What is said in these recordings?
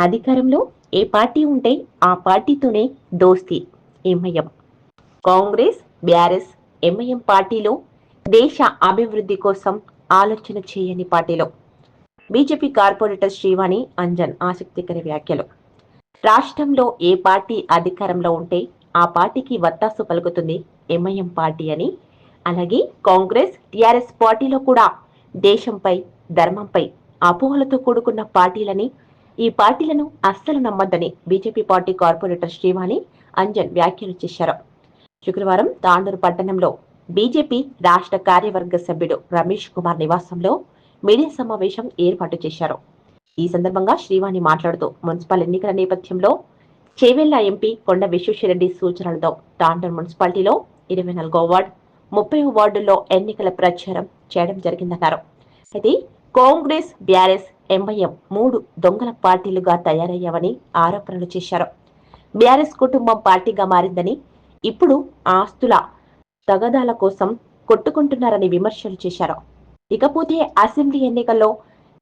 అధికారంలో ఏ పార్టీ ఉంటే ఆ పార్టీతోనే దోస్తీ. ఎంఐఎం, కాంగ్రెస్, బీఆర్ఎస్, ఎంఐఎం పార్టీలో దేశ అభివృద్ధి కోసం ఆలోచన చేయని పార్టీలో. బీజేపీ కార్పొరేటర్ శ్రీవాణి అంజన్ ఆసక్తికర వ్యాఖ్యలు. రాష్ట్రంలో ఏ పార్టీ అధికారంలో ఉంటే ఆ పార్టీకి వత్తాసు పలుకుతుంది ఎంఐఎం పార్టీ అని, అలాగే కాంగ్రెస్, టీఆర్ఎస్ పార్టీలో కూడా దేశంపై, ధర్మంపై అపోహలతో కూడుకున్న పార్టీలని, ఈ పార్టీలను అస్సలు నమ్మద్దని BJP party corporator Srivani Anjan వ్యాఖ్యలు చేశారు. శుక్రవారం తాండూరు పట్టణంలో బీజేపీ రాష్ట్ర కార్యవర్గ సభ్యుడు రమేష్ కుమార్ నివాసంలో మీడియా సమావేశం ఏర్పాటు చేశారు. ఈ సందర్భంగా శ్రీవాణి మాట్లాడుతూ మున్సిపల్ ఎన్నికల నేపథ్యంలో చేవెళ్ల ఎంపీ కొండ విశ్వేశ్వరరెడ్డి సూచనలతో తాండూరు మున్సిపాలిటీలో 24వ వార్డు, 30వ వార్డుల్లో ఎన్నికల ప్రచారం చేయడం జరిగిందన్నారు. అయితే కాంగ్రెస్, బీఆర్ఎస్, ఎంఐఎం 3 దొంగల పార్టీలుగా తయారయ్యావని ఆరోపణలు చేశారు. బీఆర్ఎస్ కుటుంబం పార్టీగా మారిందని, ఇప్పుడు ఆస్తుల తగాదాల కోసం కొట్టుకుంటున్నారని విమర్శలు చేశారు. ఇకపోతే అసెంబ్లీ ఎన్నికల్లో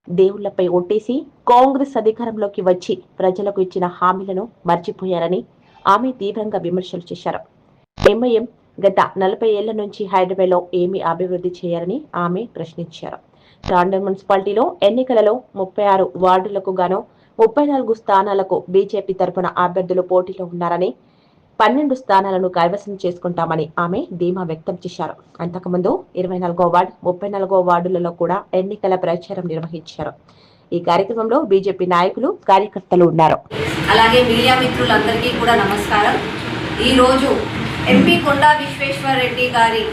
దేవుళ్లపై ఒట్టేసి కాంగ్రెస్ అధికారంలోకి వచ్చి ప్రజలకు ఇచ్చిన హామీలను మర్చిపోయారని ఆమె తీవ్రంగా విమర్శలు చేశారు. ఎంఐఎం గత 40 ఏళ్ల నుంచి హైదరాబాద్లో ఏమీ అభివృద్ధి చేయాలని ఆమె ప్రశ్నించారు. తాండూరు మున్సిపాలిటీలో ఎన్నికలలో 36 వార్డులకు గాను 34 స్థానాలకు బీజేపీ తరఫున అభ్యర్థులు పోటీలో ఉన్నారని, 12 స్థానాలను కైవసం చేసుకుంటామని ఆమె ధీమా వ్యక్తం చేశారు. అంతకుముందు 24వ వార్డు, 34వ వార్డులలో కూడా ఎన్నికల ప్రచారం నిర్వహించారు. ఈ కార్యక్రమంలో బీజేపీ నాయకులు, కార్యకర్తలు ఉన్నారు. అలాగే మీడియా మిత్రులందరికీ కూడా నమస్కారం. ఈరోజు ఎంపీ కొండా విశ్వేశ్వరరెడ్డి గారి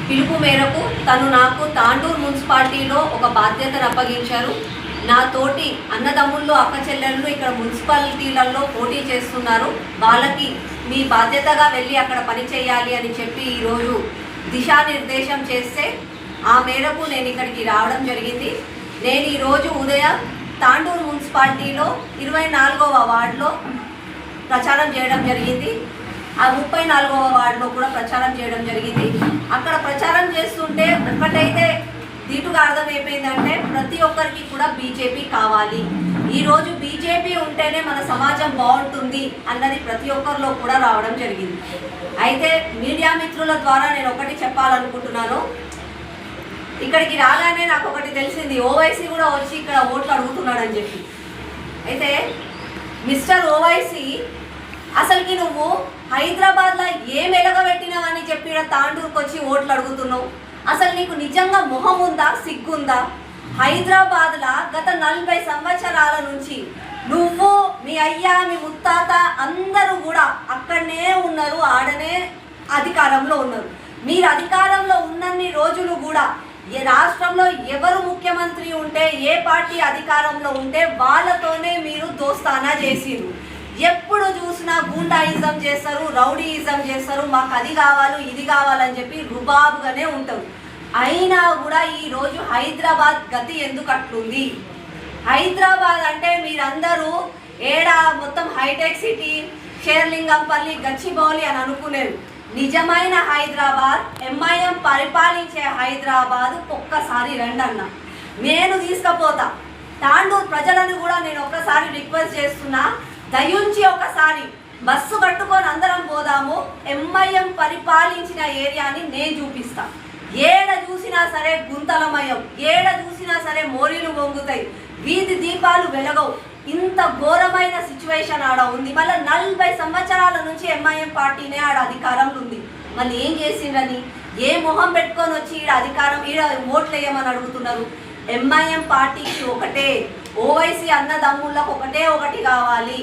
పిలుపు మేరకు తను నాకు తాండూరు మున్సిపాలిటీలో ఒక బాధ్యతను అప్పగించారు. నా తోటి అన్నదమ్ముళ్ళు, అక్క చెల్లెళ్ళు ఇక్కడ మున్సిపాలిటీలలో పోటీ చేస్తున్నారు, వాళ్ళకి మీ బాధ్యతగా వెళ్ళి అక్కడ పని చేయాలి అని చెప్పి ఈరోజు దిశానిర్దేశం చేస్తే ఆ మేరకు నేను ఇక్కడికి రావడం జరిగింది. నేను ఈరోజు ఉదయం తాండూరు మున్సిపాలిటీలో 24వ వార్డులో ప్రచారం చేయడం జరిగింది. ఆ 34వ వార్డులో కూడా ప్రచారం చేయడం జరిగింది. అక్కడ ప్రచారం చేస్తుంటే ఒకటైతే దీటుగా అర్థమైపోయిందంటే ప్రతి ఒక్కరికి కూడా బీజేపీ కావాలి, ఈరోజు బీజేపీ ఉంటేనే మన సమాజం బాగుంటుంది అన్నది ప్రతి ఒక్కరిలో కూడా రావడం జరిగింది. అయితే మీడియా మిత్రుల ద్వారా నేను ఒకటి చెప్పాలనుకుంటున్నాను. ఇక్కడికి రాగానే నాకు ఒకటి తెలిసింది, ఓవైసీ కూడా వచ్చి ఇక్కడ ఓట్లు అడుగుతున్నాడని చెప్పి. అయితే మిస్టర్ ఓవైసీ, అసలుకి నువ్వు హైదరాబాద్లో ఏం ఎలగబెట్టినావని చెప్పి తాండూరుకు వచ్చి ఓట్లు అడుగుతున్నావు? అసలు నీకు నిజంగా మొహం ఉందా, సిగ్గుందా? హైదరాబాద్లో గత 40 సంవత్సరాల నుంచి నువ్వు, మీ అయ్యా, మీ ముత్తాత అందరూ కూడా అక్కడనే ఉన్నారు, ఆడనే అధికారంలో ఉన్నారు. మీరు అధికారంలో ఉన్నన్ని రోజులు కూడా ఏ రాష్ట్రంలో ఎవరు ముఖ్యమంత్రి ఉంటే, ఏ పార్టీ అధికారంలో ఉంటే వాళ్ళతోనే మీరు దోస్తానా చేసిరు. ఎప్పుడు చూసినా గూండాయిజం చేస్తారు, రౌడీయిజం చేస్తారు, మాకు అది కావాలి, ఇది కావాలని చెప్పి రుబాబుగానే ఉంటారు. అయినా కూడా ఈరోజు హైదరాబాద్ గతి ఎందుకు అట్లుంది? హైదరాబాద్ అంటే మీరందరూ ఏడా మొత్తం హైటెక్ సిటీ, షేర్లింగంపల్లి, గచ్చిబౌలి అని అనుకునేరు. నిజమైన హైదరాబాద్, ఎంఐఎం పరిపాలించే హైదరాబాద్ ఒక్కసారి రండన్న, నేను తీసుకుపోతా. తాండూరు ప్రజలను కూడా నేను ఒక్కసారి రిక్వెస్ట్ చేస్తున్నా, దయుంచి ఒకసారి బస్సు కట్టుకొని అందరం పోదాము. ఎంఐఎం పరిపాలించిన ఏరియాని నేను చూపిస్తా. ఏడ చూసినా సరే గుంతలమయం, ఏడ చూసినా సరే మోరీలు వంగుతాయి, వీధి దీపాలు వెలగవు. ఇంత ఘోరమైన సిచ్యువేషన్ ఆడ ఉంది. మళ్ళీ 40 సంవత్సరాల నుంచి ఎంఐఎం పార్టీనే ఆడ అధికారంలో ఉంది. మళ్ళీ ఏం చేసిండ్రని, ఏ మొహం పెట్టుకొని వచ్చి ఈడ అధికారం, ఈడ ఓట్లు వేయమని అడుగుతున్నారు? ఎంఐఎం పార్టీకి ఒకటే, ఓవైసీ అన్నదమ్ముళ్ళకు ఒకటి కావాలి.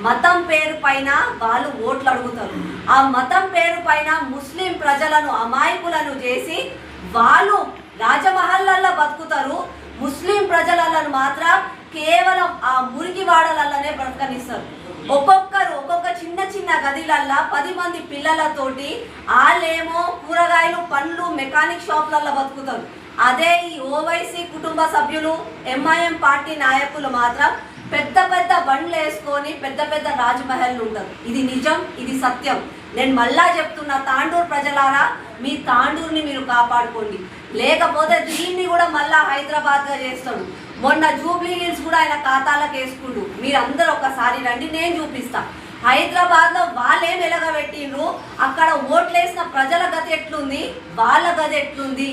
మతం పేరు పైన వాళ్ళు ఓట్లు అడుగుతారు. ఆ మతం పేరు పైన ముస్లిం ప్రజలను అమాయకులను చేసి వాళ్ళు రాజమహల్లల్లో బతుకుతారు. ముస్లిం ప్రజలను మాత్రం కేవలం ఆ మురికి వాడలల్లనే బ్రతకనిస్తారు. ఒక్కొక్క చిన్న చిన్న గదిలల్లా 10 మంది పిల్లలతోటి వాళ్ళేమో కూరగాయలు, పండ్లు, మెకానిక్ షాప్లల్లో బతుకుతారు. అదే ఈ ఓవైసీ కుటుంబ సభ్యులు, ఎంఐఎం పార్టీ నాయకులు మాత్రం పెద్ద పెద్ద బండ్లు వేసుకొని పెద్ద రాజమహల్లు ఉంటారు. ఇది నిజం, ఇది సత్యం. నేను మళ్ళా చెప్తున్నా, తాండూరు ప్రజలారా, మీ తాండూరుని మీరు కాపాడుకోండి, లేకపోతే దీన్ని కూడా మళ్ళీ మళ్ళా హైదరాబాద్ గా చేస్తాడు. మొన్న జూబ్లీ హిల్స్ కూడా ఆయన ఖాతాలకు వేసుకుండు. మీరందరూ ఒకసారి రండి, నేను చూపిస్తా. హైదరాబాద్ లో వాళ్ళేం వెలగబెట్టిండ్రు, అక్కడ ఓట్లేసిన ప్రజల గతి ఎట్లుంది, వాళ్ళ గది ఎట్లుంది.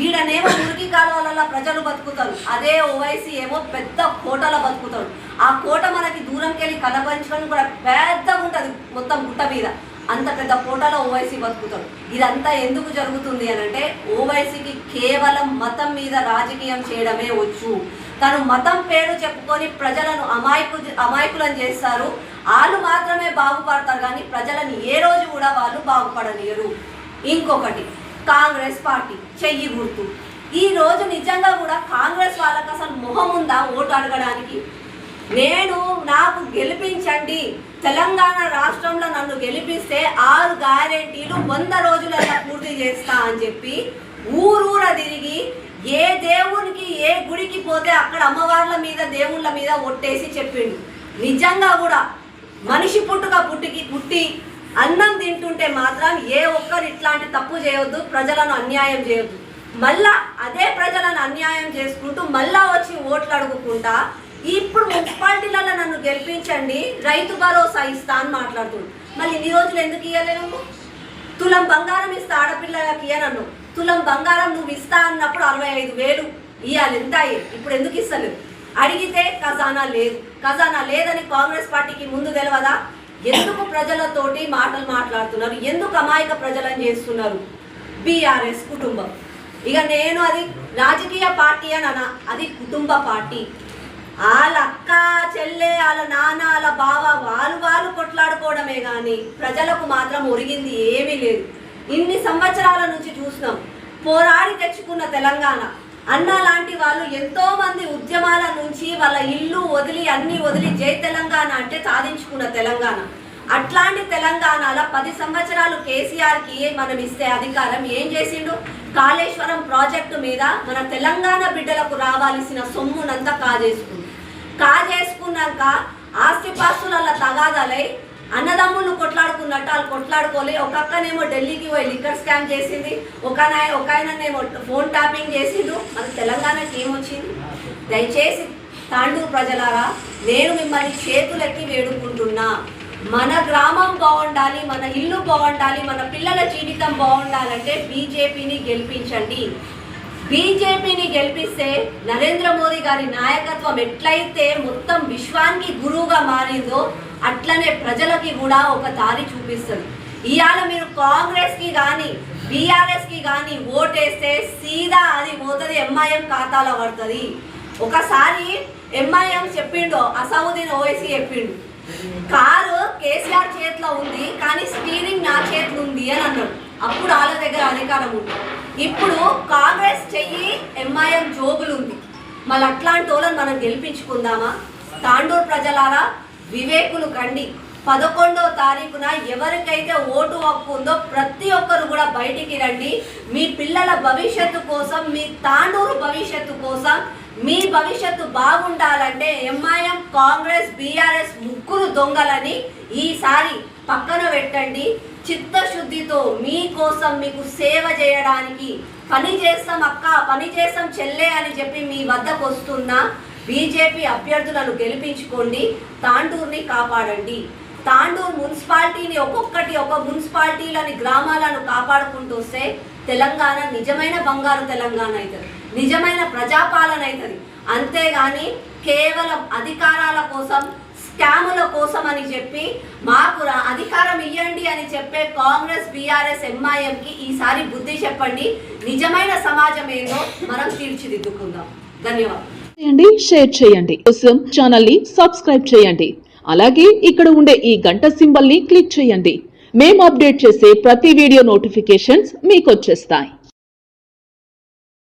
ఈడనేమో మురికి కాలువల ప్రజలు బతుకుతారు, అదే ఓవైసీ ఏమో పెద్ద కోటలో బతుకుతాడు. ఆ కోట మనకి దూరంకి వెళ్ళి కనపంచడం కూడా పెద్దగా ఉంటుంది, మొత్తం గుట్ట మీద. అంత పెద్ద కోటలో ఓవైసీ బతుకుతాడు. ఇదంతా ఎందుకు జరుగుతుంది అని అంటే, ఓవైసీకి కేవలం మతం మీద రాజకీయం చేయడమే వచ్చు. తను మతం పేరు చెప్పుకొని ప్రజలను అమాయకులను చేస్తారు. వాళ్ళు మాత్రమే బాగుపడతారు, కానీ ప్రజలను ఏ రోజు కూడా వాళ్ళు బాగుపడనియరు. ఇంకొకటి, కాంగ్రెస్ పార్టీ చెయ్యి గుర్తు. ఈ రోజు నిజంగా కూడా కాంగ్రెస్ వాళ్ళకి అసలు మొహం ఉందా ఓటు అడగడానికి? నాకు గెలిపించండి, తెలంగాణ రాష్ట్రంలో నన్ను గెలిపిస్తే 6 గ్యారెంటీలు 100 రోజులలో పూర్తి చేస్తా అని చెప్పి ఊరూర తిరిగి ఏ దేవునికి ఏ గుడికి పోతే అక్కడ అమ్మవార్ల మీద దేవుళ్ళ మీద ఒట్టేసి చెప్పిండు. నిజంగా కూడా మనిషి పుట్టి అన్నం తింటుంటే మాత్రం ఏ ఒక్కరు ఇట్లాంటి తప్పు చేయొద్దు, ప్రజలను అన్యాయం చేయొద్దు. మళ్ళా అదే ప్రజలను అన్యాయం చేసుకుంటూ మళ్ళా వచ్చి ఓట్లు అడుగుకుంటా ఇప్పుడు మున్సిపాలిటీలలో నన్ను గెలిపించండి, రైతు భరోసా ఇస్తా అని మాట్లాడుతుంది. మళ్ళీ ఇన్ని రోజులు ఎందుకు ఇవ్వలేవు? తులం బంగారం ఇస్తా ఆడపిల్లలకి ఇయ్యనన్ను. తులం బంగారం నువ్వు ఇస్తా అన్నప్పుడు 65,000 ఇవ్వాలి, ఎంత అయ్యే? ఇప్పుడు ఎందుకు ఇస్తలేవు? అడిగితే ఖజానా లేదు. ఖజానా లేదని కాంగ్రెస్ పార్టీకి ముందు తెలియదా? ఎందుకు ప్రజలతోటి మాటలు మాట్లాడుతున్నారు? ఎందుకు అమాయక ప్రజలను చేస్తున్నారు? బీఆర్ఎస్ కుటుంబం. ఇక నేను అది రాజకీయ పార్టీ అని అనా, అది కుటుంబ పార్టీ. వాళ్ళ అక్క చెల్లె, వాళ్ళ నాన్న, వాళ్ళ బావ వాళ్ళు కొట్లాడుకోవడమే కానీ ప్రజలకు మాత్రం ఒరిగింది ఏమీ లేదు. ఇన్ని సంవత్సరాల నుంచి చూసినాం, పోరాడి తెచ్చుకున్న తెలంగాణ. అన్న లాంటి వాళ్ళు ఎంతో మంది ఉద్యమాల నుంచి వాళ్ళ ఇల్లు వదిలి అన్ని వదిలి జై తెలంగాణ అంటే సాధించుకున్న తెలంగాణ. అట్లాంటి తెలంగాణలో 10 సంవత్సరాలు కేసీఆర్కి మనం ఇస్తే అధికారం ఏం చేసిండు? కాళేశ్వరం ప్రాజెక్టు మీద మన తెలంగాణ బిడ్డలకు రావాల్సిన సొమ్మునంతా కాజేసుకున్నాక ఆస్తిపాస్తుల తగాదాలై అన్నదమ్ములు కొట్లాడుకున్నట్టు వాళ్ళు కొట్లాడుకోలే. ఒక్కనేమో ఢిల్లీకి పోయి లిక్కర్ స్కామ్ చేసింది, ఒక ఆయననేమో ఫోన్ ట్యాపింగ్ చేసిండు. మన తెలంగాణకి ఏమొచ్చింది? దయచేసి తాండూరు ప్రజలారా, నేను మిమ్మల్ని చేతులెత్తి వేడుకుంటున్నా. మన గ్రామం బాగుండాలి, మన ఇల్లు బాగుండాలి, మన పిల్లల జీవితం బాగుండాలంటే బీజేపీని గెలిపించండి. బీజేపీని గెలిపిస్తే నరేంద్ర మోదీ గారి నాయకత్వం ఎట్లయితే మొత్తం విశ్వానికి గురువుగా మారిందో అట్లనే ప్రజలకి కూడా ఒక దారి చూపిస్తుంది. ఇవాళ మీరు కాంగ్రెస్కి కానీ బీఆర్ఎస్కి కానీ ఓటేస్తే సీదా అది పోతుంది, ఎంఐఎం ఖాతాలో పడుతుంది. ఒకసారి ఎంఐఎం చెప్పిండు, అసౌద్దీన్ ఓవైసీ చెప్పిండు, కారు కేసీఆర్ చేతిలో ఉంది కానీ స్టీరింగ్ నా చేతిలో ఉంది అని అన్నాడు. అప్పుడు వాళ్ళ దగ్గర అధికారం ఉంది. ఇప్పుడు కాంగ్రెస్ చెయ్యి ఎంఐఎం జోబులు ఉంది. మళ్ళీ అట్లాంటి వాళ్ళని మనం గెలిపించుకుందామా? తాండూరు ప్రజలారా, వివేకులు కండి. 11వ తారీఖున ఎవరికైతే ఓటు హక్కు ఉందో ప్రతి ఒక్కరు కూడా బయటికి రండి. మీ పిల్లల భవిష్యత్తు కోసం, మీ తాండూరు భవిష్యత్తు కోసం, మీ భవిష్యత్తు బాగుండాలంటే ఎంఐఎం, కాంగ్రెస్, బీఆర్ఎస్ ముగ్గురు దొంగలని ఈసారి పక్కన పెట్టండి. చిత్తశుద్ధితో మీకోసం, మీకు సేవ చేయడానికి పని చేస్తాం అక్క, పని చేస్తాం చెల్లె అని చెప్పి మీ వద్దకు వస్తున్న బీజేపీ అభ్యర్థులను గెలిపించుకోండి. తాండూరుని కాపాడండి. తాండూరు మున్సిపాలిటీని ఒక మున్సిపాలిటీలని గ్రామాలను కాపాడుకుంటూ వస్తే తెలంగాణ నిజమైన బంగారు తెలంగాణ అవుతుంది, నిజమైన ప్రజాపాలన అవుతుంది. అంతేగాని కేవలం అధికారాల కోసం, స్కాముల కోసం అని చెప్పి మాకు అధికారం ఇవ్వండి అని చెప్పే కాంగ్రెస్, బీఆర్ఎస్, ఎంఐఎంకి ఈసారి బుద్ధి చెప్పండి. నిజమైన సమాజం ఏందో మనం తీర్చిదిద్దుకుందాం. ధన్యవాదాలు. షేర్ చేయండి. కోసం ఛానల్ ని సబ్స్క్రైబ్ చేయండి. అలాగే ఇక్కడ ఉండే ఈ గంట సింబల్ ని క్లిక్ చేయండి. మేము అప్డేట్ చేసే ప్రతి వీడియో నోటిఫికేషన్స్ మీకు వచ్చేస్తాయి.